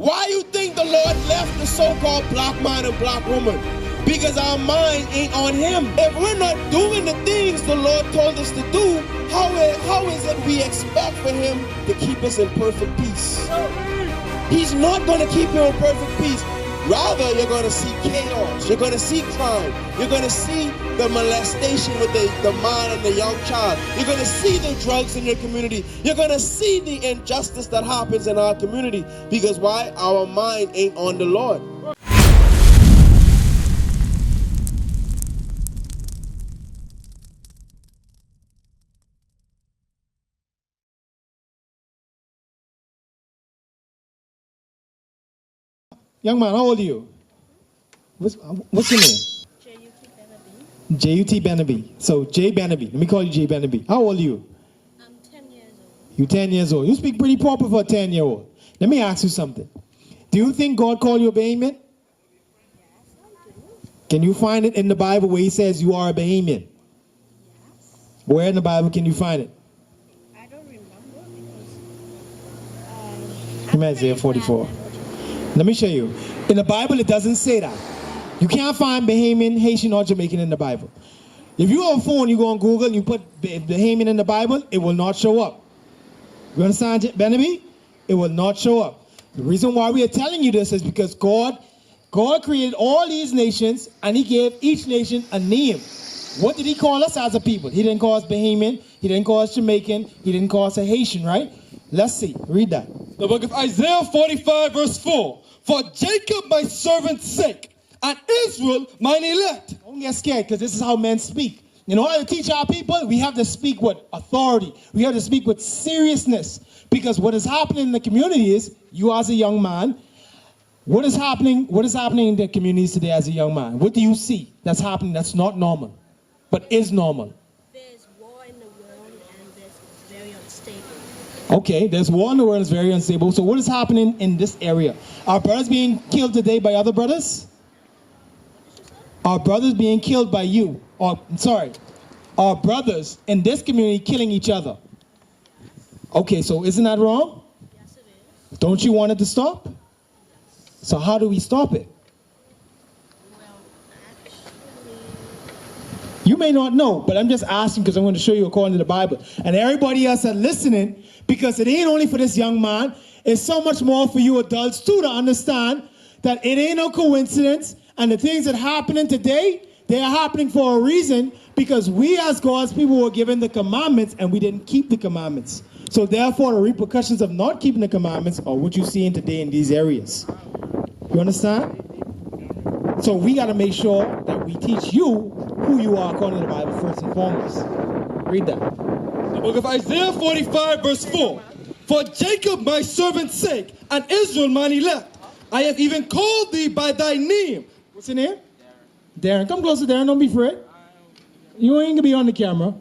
Why you think the Lord left the so-called black man and black woman? Because our mind ain't on him. If we're not doing the things the Lord told us to do, how is it we expect for him to keep us in perfect peace? He's not going to keep you in perfect peace. Rather, you're going to see chaos. You're going to see crime. You're going to see the molestation with the man and the young child. You're going to see the drugs in your community. You're going to see the injustice that happens in our community. Because why? Our mind ain't on the Lord. Young man, how old are you? What's your name? J-U-T Benaby. So, J Benaby. Let me call you J Benaby. How old are you? I'm 10 years old. You're 10 years old. You speak pretty proper for a 10-year-old. Let me ask you something. Do you think God called you a Bahamian? Yes, I do. Can you find it in the Bible where he says you are a Bahamian? Yes. Where in the Bible can you find it? I don't remember because... In Isaiah 44. Let me show you. In the Bible, it doesn't say that. You can't find Bahamian, Haitian, or Jamaican in the Bible. If you have a phone, you go on Google and you put Bahamian in the Bible, it will not show up. You understand, Benaby? It will not show up. The reason why we are telling you this is because God created all these nations and he gave each nation a name. What did he call us as a people? He didn't call us Bahamian, he didn't call us Jamaican, he didn't call us a Haitian, right? Let's see, read that. The book of Isaiah 45 verse 4. For Jacob my servant's sake, and Israel mine elect. Don't get scared, because this is how men speak. In order to teach our people, we have to speak with authority. We have to speak with seriousness. Because what is happening in the community is, you as a young man, what is happening in the communities today as a young man? What do you see that's happening that's not normal, but is normal? There's war in the world and it's very unstable. Okay, there's war in the world, it's very unstable. So what is happening in this area? Are brothers being killed today by other brothers? Are brothers being killed by you? Are brothers in this community killing each other? Okay, so isn't that wrong? Yes, it is. Don't you want it to stop? Yes. So how do we stop it? Well, actually... You may not know, but I'm just asking because I'm going to show you according to the Bible. And everybody else that's listening, because it ain't only for this young man, it's so much more for you adults too to understand that it ain't no coincidence. And the things that are happening today, they are happening for a reason, because we as God's people were given the commandments and we didn't keep the commandments. So therefore, the repercussions of not keeping the commandments are what you're seeing today in these areas. You understand? So we got to make sure that we teach you who you are according to the Bible first and foremost. Read that. The book of Isaiah 45 verse 4. For Jacob my servant's sake, and Israel mine elect, I have even called thee by thy name. What's your name? Darren. Come closer, Darren. Don't be afraid. You ain't going to be on the camera.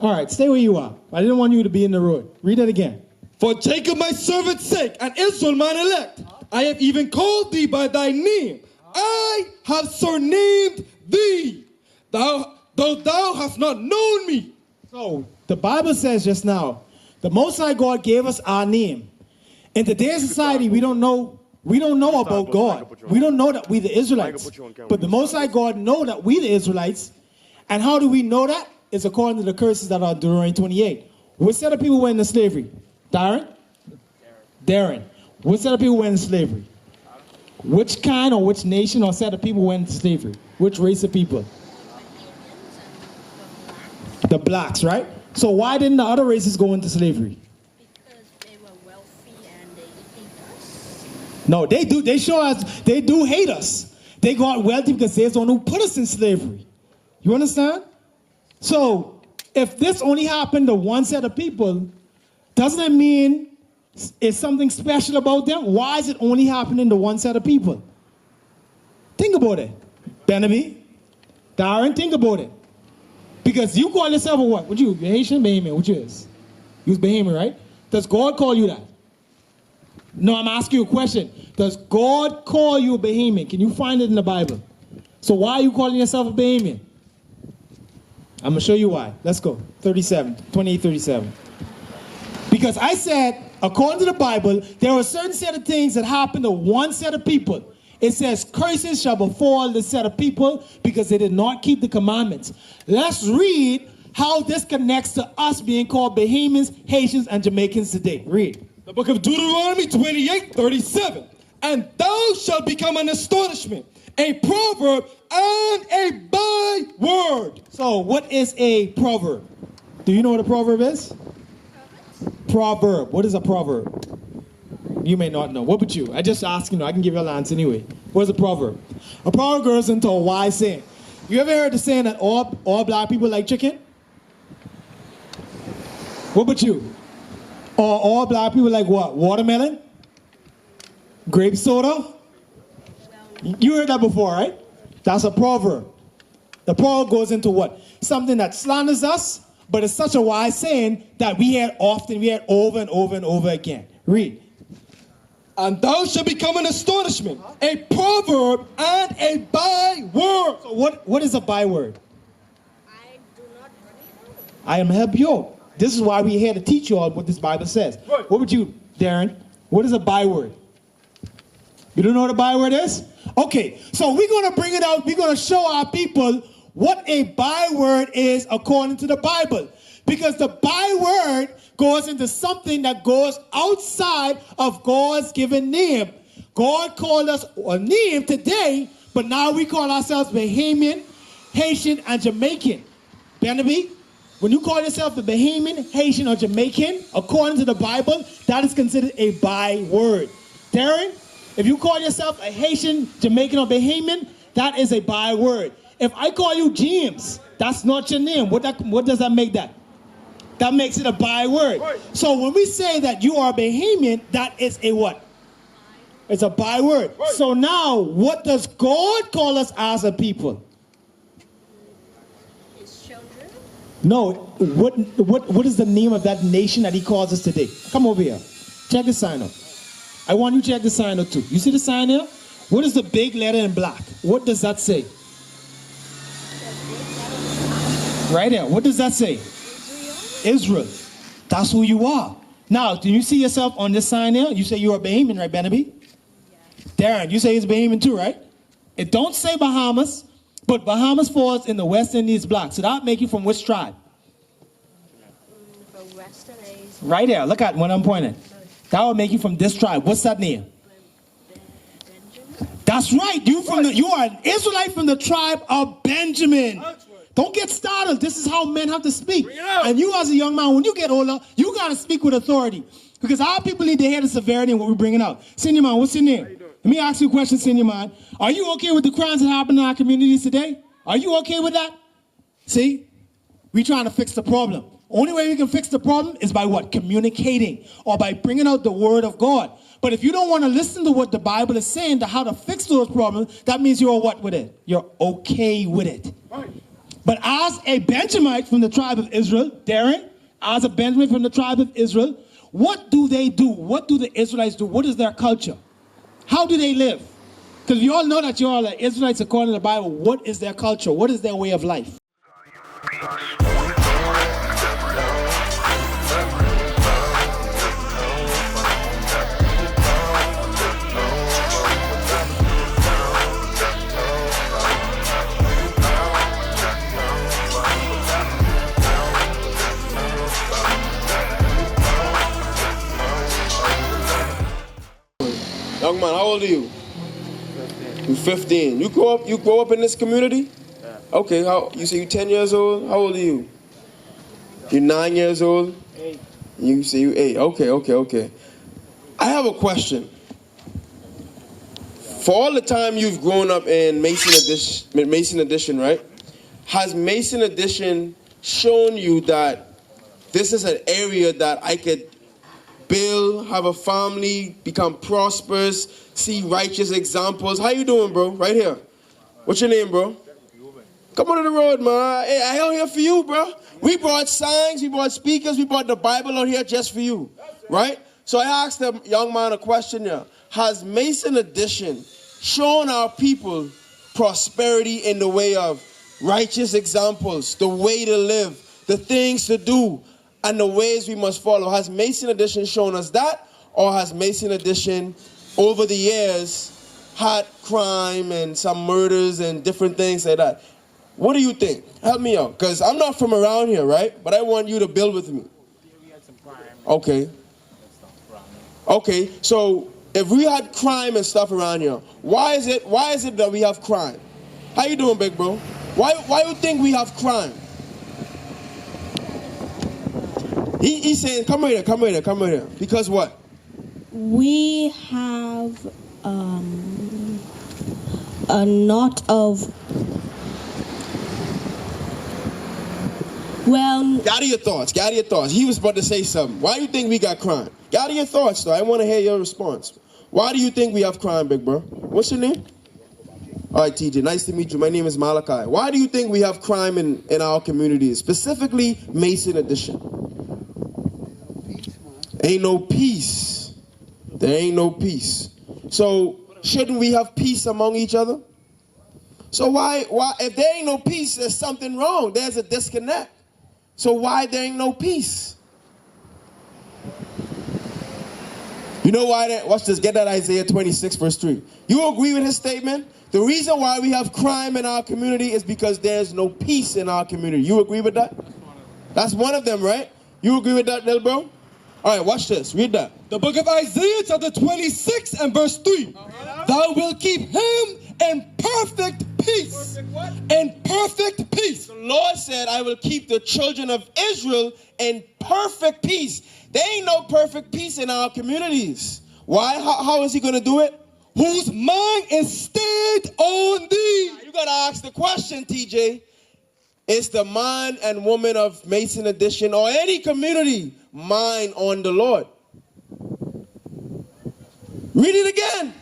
All right, stay where you are. I didn't want you to be in the road. Read that again. For Jacob my servant's sake, and Israel mine elect, I have even called thee by thy name. I have surnamed thee, though thou hast not known me. So, the Bible says just now, the Most High God gave us our name. In today's society, we don't know about God. We don't know that we the Israelites. But the Most High God know that we the Israelites. And how do we know that? It's according to the curses that are Deuteronomy 28. What set of people went into slavery? Darren. What set of people went into slavery? Which kind or which nation or set of people went into slavery? Which race of people? The blacks, right? So why didn't the other races go into slavery? Because they were wealthy and they hate us. No, they do. They show us. They do hate us. They got wealthy because they're the one who put us in slavery. You understand? So if this only happened to one set of people, doesn't it mean it's something special about them? Why is it only happening to one set of people? Think about it. Benaby, Darren, think about it. Because you call yourself a what? What you? Haitian, Bahamian? What you is? You was Bahamian, right? Does God call you that? No, I'm asking you a question. Does God call you a Bahamian? Can you find it in the Bible? So why are you calling yourself a Bahamian? I'm going to show you why. Let's go. 28:37. Because I said according to the Bible, there are a certain set of things that happen to one set of people. It says, curses shall befall this set of people because they did not keep the commandments. Let's read how this connects to us being called Bahamians, Haitians, and Jamaicans today. Read. The book of Deuteronomy 28:37. And thou shalt become an astonishment, a proverb, and a byword. So what is a proverb? Do you know what a proverb is? Proverb. What is a proverb? You may not know. What would you? I just ask, I can give you a answer anyway. What is a proverb? A proverb goes into a wise saying. You ever heard the saying that all black people like chicken? What about you? Or all black people like what? Watermelon? Grape soda? You heard that before, right? That's a proverb. The proverb goes into what? Something that slanders us, but it's such a wise saying that we hear often, we hear over and over and over again. Read. And thou shalt become an astonishment, a proverb, and a byword. So what is a byword? I do not really know. I am help you. This is why we're here to teach you all what this Bible says. Right. What would you, Darren? What is a byword? You don't know what a byword is? Okay, so we're going to bring it out. We're going to show our people what a byword is according to the Bible. Because the byword goes into something that goes outside of God's given name. God called us a name today, but now we call ourselves Bahamian, Haitian, and Jamaican. Barnaby, when you call yourself a Bahamian, Haitian, or Jamaican, according to the Bible, that is considered a byword. Darren, if you call yourself a Haitian, Jamaican, or Bahamian, that is a byword. If I call you James, that's not your name. What does that make that? That makes it a byword. Right. So when we say that you are Bahamian, that is a what? It's a byword. Right. So now, what does God call us as a people? His children? No. What is the name of that nation that he calls us today? Come over here. Check the sign up. I want you to check the sign up too. You see the sign here? What is the big letter in black? What does that say? Right here. What does that say? Israel. That's who you are. Now, do you see yourself on this sign here? You say you're a Bahamian, right, Barnaby? Yeah. Darren, you say he's a Bahamian too, right? It don't say Bahamas, but Bahamas falls in the West Indies block. So that make you from which tribe? From Western Asia. Right there. Look at what I'm pointing. That would make you from this tribe. What's that name? Benjamin. That's right. You are an Israelite from the tribe of Benjamin. Don't get startled. This is how men have to speak. And you as a young man, when you get older, you got to speak with authority. Because our people need to hear the severity in what we're bringing out. Senior man, what's your name? Let me ask you a question, senior man. Are you okay with the crimes that happen in our communities today? Are you okay with that? See? We're trying to fix the problem. Only way we can fix the problem is by what? Communicating. Or by bringing out the word of God. But if you don't want to listen to what the Bible is saying, to how to fix those problems, that means you're what with it? You're okay with it. Right. But as a Benjamite from the tribe of Israel, Darren, as a Benjamin from the tribe of Israel, what do they do? What do the Israelites do? What is their culture? How do they live? Because you all know that you all are Israelites according to the Bible. What is their culture? What is their way of life? Young man, how old are you? 15. You 15. You grow up in this community? Yeah. Okay, you say you're 10 years old? How old are you? You're 9 years old? 8. You say you're 8. Okay. I have a question. For all the time you've grown up in Mason Addition, right? Has Mason Addition shown you that this is an area that I could build, have a family, become prosperous, see righteous examples? How you doing, bro? Right here. What's your name, bro? Reuben. Come on to the road, man. Hey, I out here for you, bro. We brought signs, we brought speakers, we brought the Bible out here just for you, right? So I asked the young man a question here. Has Mason Addition shown our people prosperity in the way of righteous examples, the way to live, the things to do? and the ways we must follow. Has Mason Edition shown us that? Or has Mason Edition, over the years, had crime and some murders and different things like that? What do you think? Help me out. Because I'm not from around here, right? But I want you to build with me. Okay. Okay, so if we had crime and stuff around here, why is it that we have crime? How you doing, big bro? Why you think we have crime? He's saying, come right here. Because what? We have a lot of, well... Gather your thoughts. He was about to say something. Why do you think we got crime? Gather your thoughts, though. I want to hear your response. Why do you think we have crime, big bro? What's your name? All right, TJ, nice to meet you. My name is Malachi. Why do you think we have crime in our communities, specifically Mason Edition? Ain't no peace. There ain't no peace. So shouldn't we have peace among each other? So why if there ain't no peace, there's something wrong. There's a disconnect. So why there ain't no peace? You know why? Watch this. Get that Isaiah 26 verse 3. You agree with his statement? The reason why we have crime in our community is because there's no peace in our community. You agree with that? That's one of them, right? You agree with that, little bro? All right, watch this. Read that. The book of Isaiah, chapter 26 and verse 3. Thou wilt keep him in perfect peace. In perfect peace. The Lord said, I will keep the children of Israel in perfect peace. There ain't no perfect peace in our communities. Why? How is he going to do it? Whose mind is stayed on thee. You got to ask the question, TJ. Is the man and woman of Mason Edition or any community mind on the Lord? Read it again.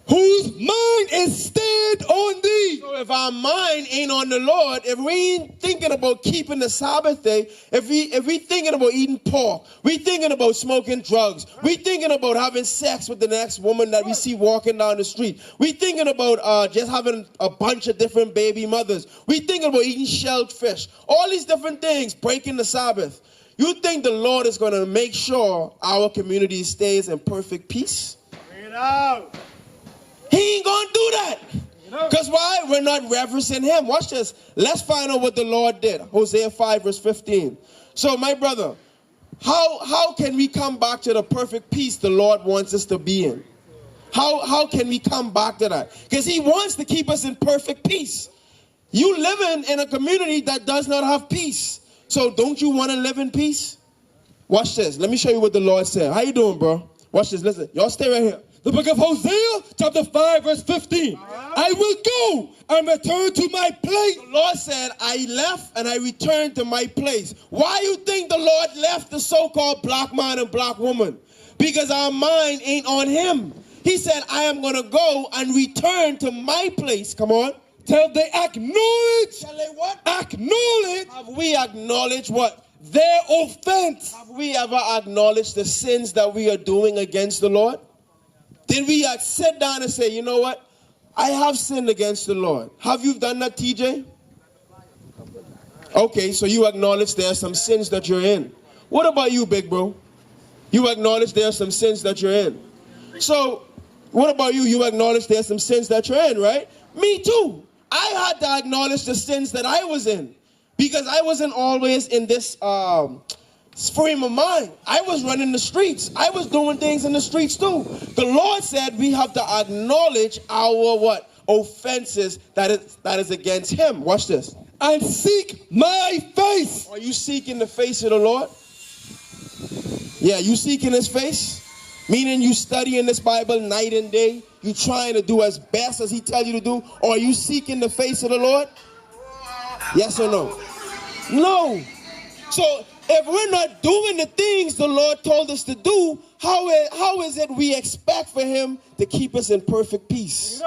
Whose mind is stayed on thee. So if our mind ain't on the Lord, if we ain't thinking about keeping the Sabbath day, if we thinking about eating pork, we thinking about smoking drugs, we thinking about having sex with the next woman that we see walking down the street, we thinking about just having a bunch of different baby mothers, we thinking about eating shelled fish, all these different things, breaking the Sabbath. You think the Lord is going to make sure our community stays in perfect peace? Bring it out. He ain't gonna do that. Because why? We're not reverencing him. Watch this. Let's find out what the Lord did. Hosea 5 verse 15. So my brother, how can we come back to the perfect peace the Lord wants us to be in? How can we come back to that? Because he wants to keep us in perfect peace. You living in a community that does not have peace. So don't you want to live in peace? Watch this. Let me show you what the Lord said. How you doing, bro? Watch this. Listen. Y'all stay right here. The book of Hosea, chapter 5, verse 15. I will go and return to my place. The Lord said, I left and I returned to my place. Why you think the Lord left the so-called black man and black woman? Because our mind ain't on him. He said, I am going to go and return to my place. Come on. Till they acknowledge. Shall they what? Acknowledge. Have we acknowledged what? Their offense. Have we ever acknowledged the sins that we are doing against the Lord? Did we sit down and say, you know what? I have sinned against the Lord. Have you done that, TJ? Okay, so you acknowledge there are some sins that you're in. What about you, big bro? You acknowledge there are some sins that you're in. So, what about you? You acknowledge there are some sins that you're in, right? Me too. I had to acknowledge the sins that I was in. Because I wasn't always in this frame of mind. I was running the streets. I was doing things in the streets too. The Lord said we have to acknowledge our what? Offenses that is against him. Watch this. And seek my face. Are you seeking the face of the Lord? Yeah, you seeking his face? Meaning you studying this Bible night and day? You trying to do as best as he tells you to do? Or are you seeking the face of the Lord? Yes or no? No. So if we're not doing the things the Lord told us to do, how is it we expect for him to keep us in perfect peace?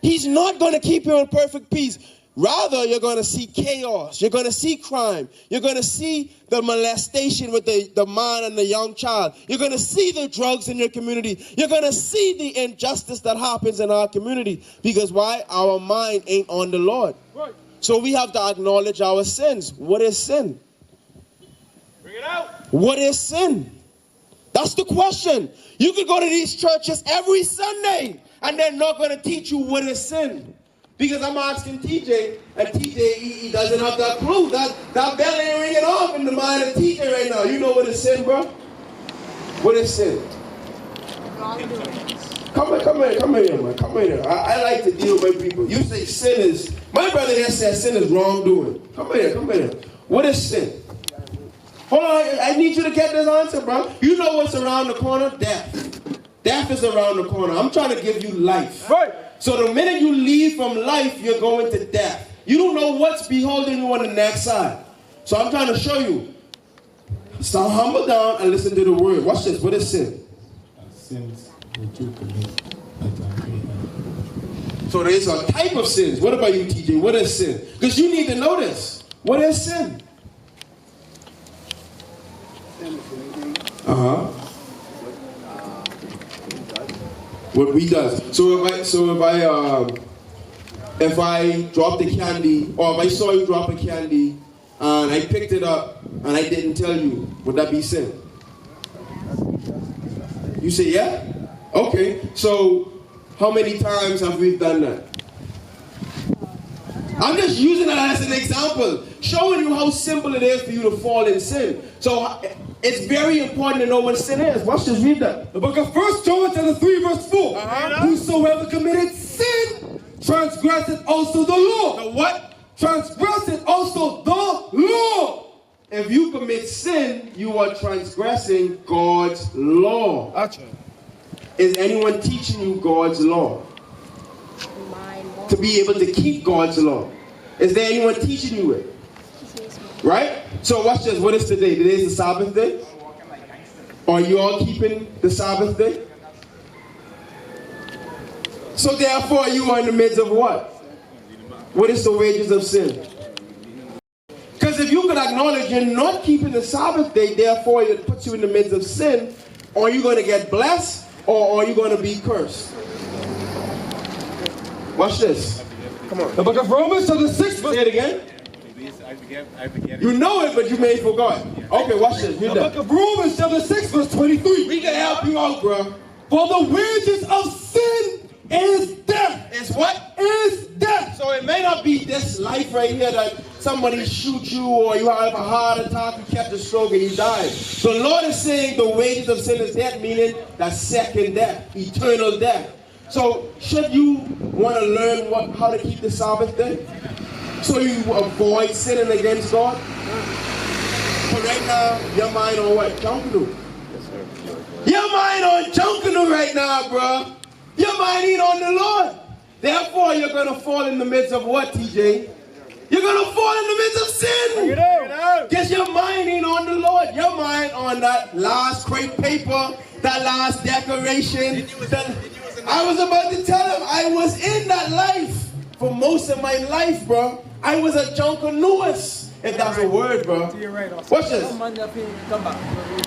He's not going to keep you in perfect peace. Rather, you're going to see chaos. You're going to see crime. You're going to see the molestation with the man and the young child. You're going to see the drugs in your community. You're going to see the injustice that happens in our community. Because why? Our mind ain't on the Lord. So we have to acknowledge our sins. What is sin? What is sin? That's the question. You could go to these churches every Sunday and they're not going to teach you what is sin. Because I'm asking TJ, and TJ, he doesn't have that clue. That bell ain't ringing off in the mind of TJ right now. You know what is sin, bro? What is sin? Come here, man. Come here. I like to deal with people. You say sin is, my brother here says sin is wrongdoing. Come here. What is sin? Hold on, I need you to get this answer, bro. You know what's around the corner? Death. Death is around the corner. I'm trying to give you life. Right. So the minute you leave from life, you're going to death. You don't know what's beholding you on the next side. So I'm trying to show you. So humble down and listen to the word. Watch this. What is sin? Sins that you commit that are great. So there's a type of sins. What about you, TJ? What is sin? Because you need to know this. What is sin? What we does. So if I drop the candy, or if I saw you drop a candy and I picked it up and I didn't tell you, would that be sin? You say yeah? Okay. So how many times have we done that? I'm just using that as an example, showing you how simple it is for you to fall in sin. So it's very important to know what sin is. Watch this, read that. The book of 1 John chapter 3 verse 4. Whosoever committed sin transgresseth also the law. The what? Transgresseth also the law. If you commit sin, you are transgressing God's law. Is anyone teaching you God's law? To be able to keep God's law. Is there anyone teaching you it? Right? So watch this. What is today? Today is the Sabbath day? Are you all keeping the Sabbath day? So therefore you are in the midst of what? What is the wages of sin? Because if you could acknowledge you're not keeping the Sabbath day, therefore it puts you in the midst of sin, are you going to get blessed or are you going to be cursed? Watch this. Come on. The book of Romans chapter 6 verse. Say it again. I forget it. You know it, but you may forgot. Okay, watch this. The book of Romans chapter 6 verse 23. We can help you out, bro. For the wages of sin is death. It's what? Is death. So it may not be this life right here that somebody shoot you or you have a heart attack, you catch a stroke and you die. So the Lord is saying the wages of sin is death, meaning that second death, eternal death. So should you want to learn how to keep the Sabbath day? So you avoid sinning against God? But right now, your mind on what? Junkanu. Your mind on Junkanu right now, bro. Your mind ain't on the Lord. Therefore, you're going to fall in the midst of what, TJ? You're going to fall in the midst of sin. Because your mind ain't on the Lord. Your mind on that last crepe paper, that last decoration. I was about to tell him I was in that life for most of my life, bro. I was a junkanuous, if that's a word, bro. Watch this.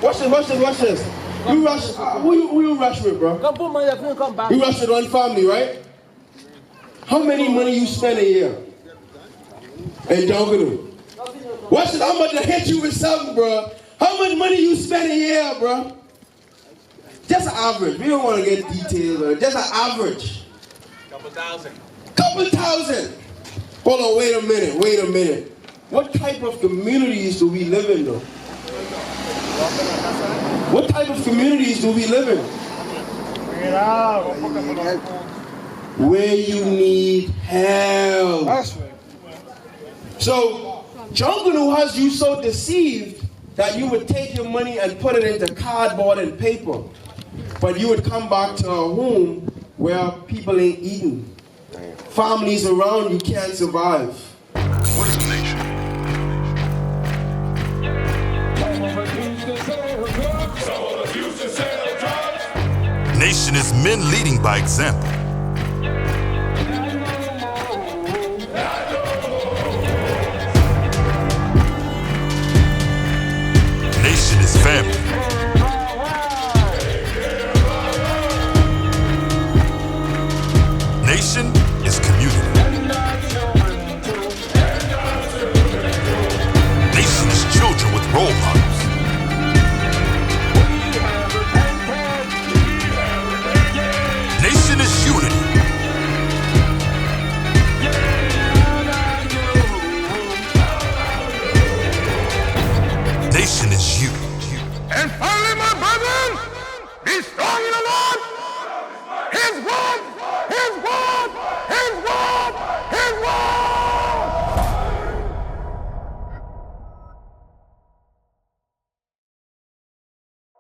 Watch this. You rush, who you rush with, bro? You rush with one family, right? How many money you spend a year? And junkanu. Watch this, I'm about to hit you with something, bro. How much money you spend a year, bro? Just an average. We don't want to get details, bro. Just an average. Couple thousand. Hold on, wait a minute. What type of communities do we live in, though? What type of communities do we live in? Where you need help. So, Junkanu has you so deceived that you would take your money and put it into cardboard and paper. But you would come back to a home where people ain't eating. Families around you can't survive. What is a nation? Nation is men leading by example. Nation is family. Nation is community. Nation is children with role models. destroy.